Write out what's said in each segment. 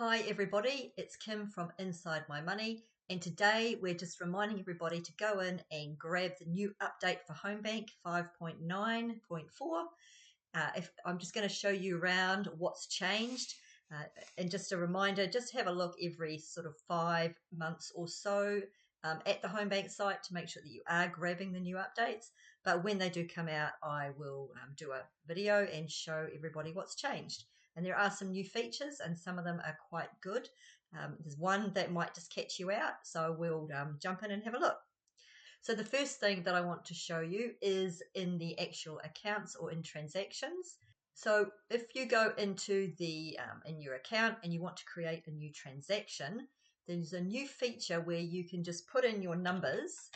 Hi everybody, it's Kim from Inside My Money, and today we're just reminding everybody to go in and grab the new update for HomeBank 5.9.4. If I'm just going to show you around what's changed, and just a reminder, just have a look every sort of 5 months or so at the HomeBank site to make sure that you are grabbing the new updates. But when they do come out, I will do a video and show everybody what's changed. And there are some new features, and some of them are quite good. There's one that might just catch you out, so we'll jump in and have a look. So the first thing that I want to show you is in the actual accounts or in transactions. So if you go into the in your account and you want to create a new transaction, there's a new feature where you can just put in your numbers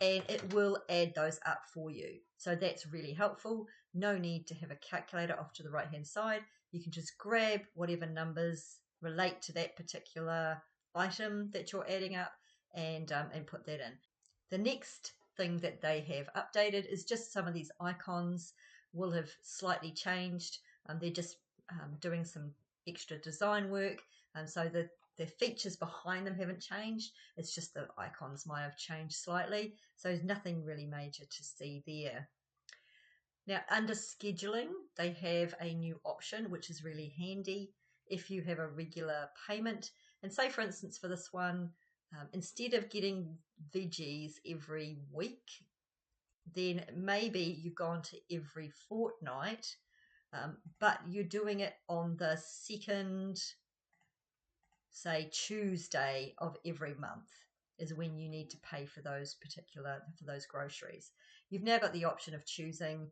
and it will add those up for you. So that's really helpful. No need to have a calculator off to the right hand side. You can just grab whatever numbers relate to that particular item that you're adding up and put that in. The next thing that they have updated is just some of these icons will have slightly changed. They're just doing some extra design work, so the features behind them haven't changed. It's just the icons might have changed slightly. So there's nothing really major to see there. Now, under scheduling, they have a new option, which is really handy if you have a regular payment. And say, for instance, for this one, instead of getting veggies every week, then maybe you've gone to every fortnight, but you're doing it on the second, say, Tuesday of every month is when you need to pay for those groceries. You've now got the option of choosing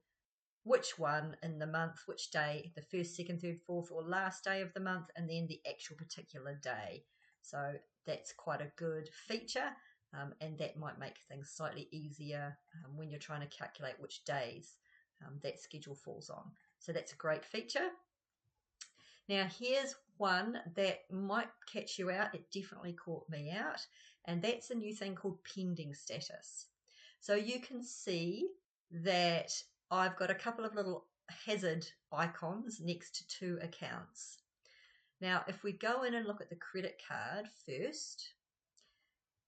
which one in the month, which day, the first, second, third, fourth, or last day of the month, and then the actual particular day. So that's quite a good feature, and that might make things slightly easier when you're trying to calculate which days that schedule falls on. So that's a great feature. Now here's one that might catch you out. It definitely caught me out, and that's a new thing called pending status. So you can see that I've got a couple of little hazard icons next to two accounts. Now if we go in and look at the credit card first,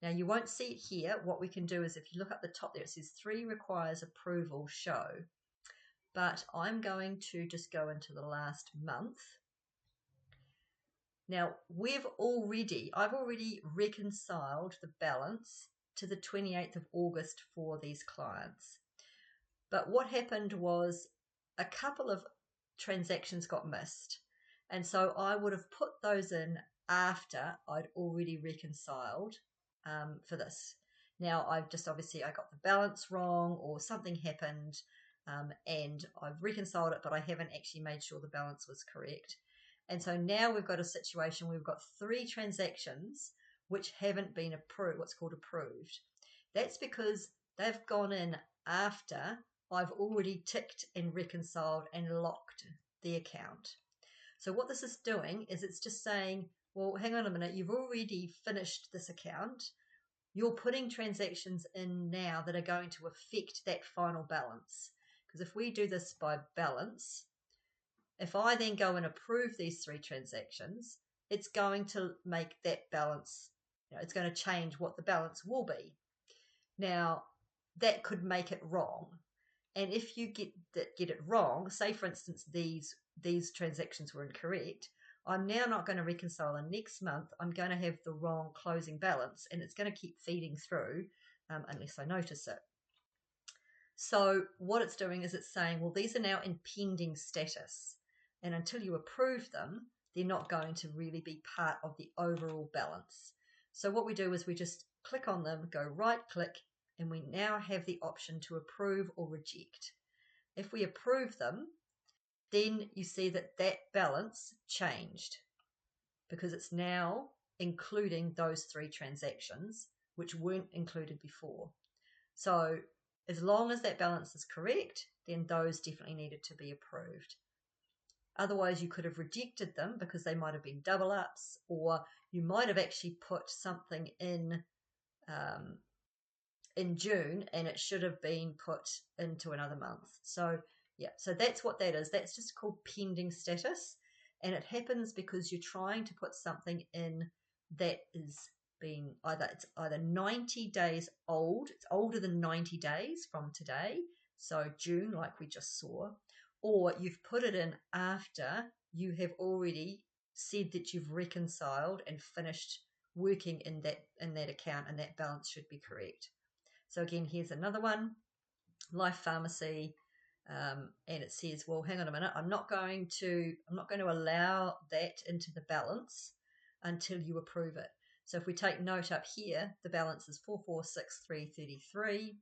now you won't see it here. What we can do is if you look up the top there, it says 3 requires approval show, but I'm going to just go into the last month. Now, I've already reconciled the balance to the 28th of August for these clients. But what happened was a couple of transactions got missed. And so I would have put those in after I'd already reconciled for this. Now, I got the balance wrong or something happened and I've reconciled it, but I haven't actually made sure the balance was correct. And so now we've got a situation where we've got 3 transactions which haven't been approved, what's called approved. That's because they've gone in after I've already ticked and reconciled and locked the account. So what this is doing is it's just saying, well, hang on a minute, you've already finished this account. You're putting transactions in now that are going to affect that final balance. Because if we do this by balance, if I then go and approve these 3 transactions, it's going to make that balance, it's going to change what the balance will be. Now, that could make it wrong. And if you get it wrong, say for instance these transactions were incorrect, I'm now not going to reconcile them next month. I'm going to have the wrong closing balance, and it's going to keep feeding through unless I notice it. So what it's doing is it's saying, well, these are now in pending status. And until you approve them, they're not going to really be part of the overall balance. So what we do is we just click on them, go right click, and we now have the option to approve or reject. If we approve them, then you see that that balance changed because it's now including those 3 transactions which weren't included before. So as long as that balance is correct, then those definitely needed to be approved. Otherwise, you could have rejected them because they might have been double ups, or you might have actually put something in June and it should have been put into another month. So yeah, so that's what that is. That's just called pending status. And it happens because you're trying to put something in that is being it's either 90 days old, it's older than 90 days from today, so June, like we just saw, or you've put it in after you have already said that you've reconciled and finished working in that account, and that balance should be correct. So again, here's another one, Life Pharmacy, and it says, well, hang on a minute, I'm not going to allow that into the balance until you approve it. So if we take note up here, the balance is 4463.33.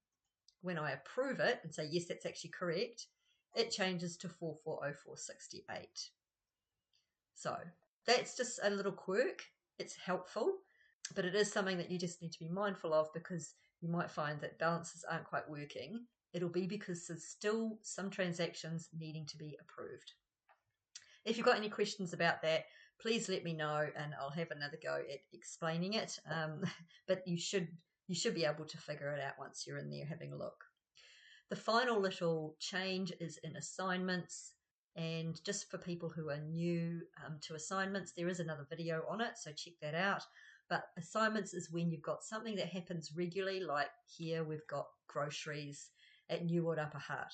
When I approve it and say yes, that's actually correct, it changes to 4404.68. So that's just a little quirk. It's helpful, but it is something that you just need to be mindful of, because you might find that balances aren't quite working. It'll be because there's still some transactions needing to be approved. If you've got any questions about that, please let me know and I'll have another go at explaining it. But you should be able to figure it out once you're in there having a look. The final little change is in assignments. And just for people who are new to assignments, there is another video on it, so check that out. But assignments is when you've got something that happens regularly, like here we've got groceries at Newwood Upper Hutt.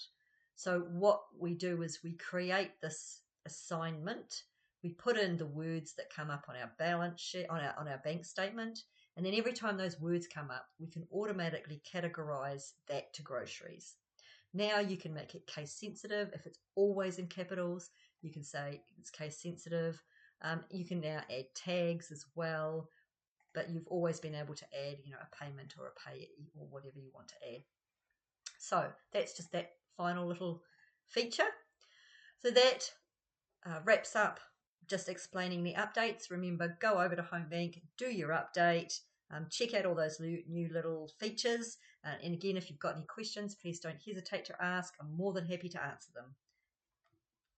So what we do is we create this assignment, we put in the words that come up on our balance sheet, on our bank statement, and then every time those words come up, we can automatically categorize that to groceries. Now you can make it case sensitive. If it's always in capitals, you can say it's case sensitive. You can now add tags as well, but you've always been able to add, a payment or a payee or whatever you want to add. So that's just that final little feature. So that wraps up just explaining the updates. Remember, go over to HomeBank, do your update, check out all those new little features. And again, if you've got any questions, please don't hesitate to ask. I'm more than happy to answer them.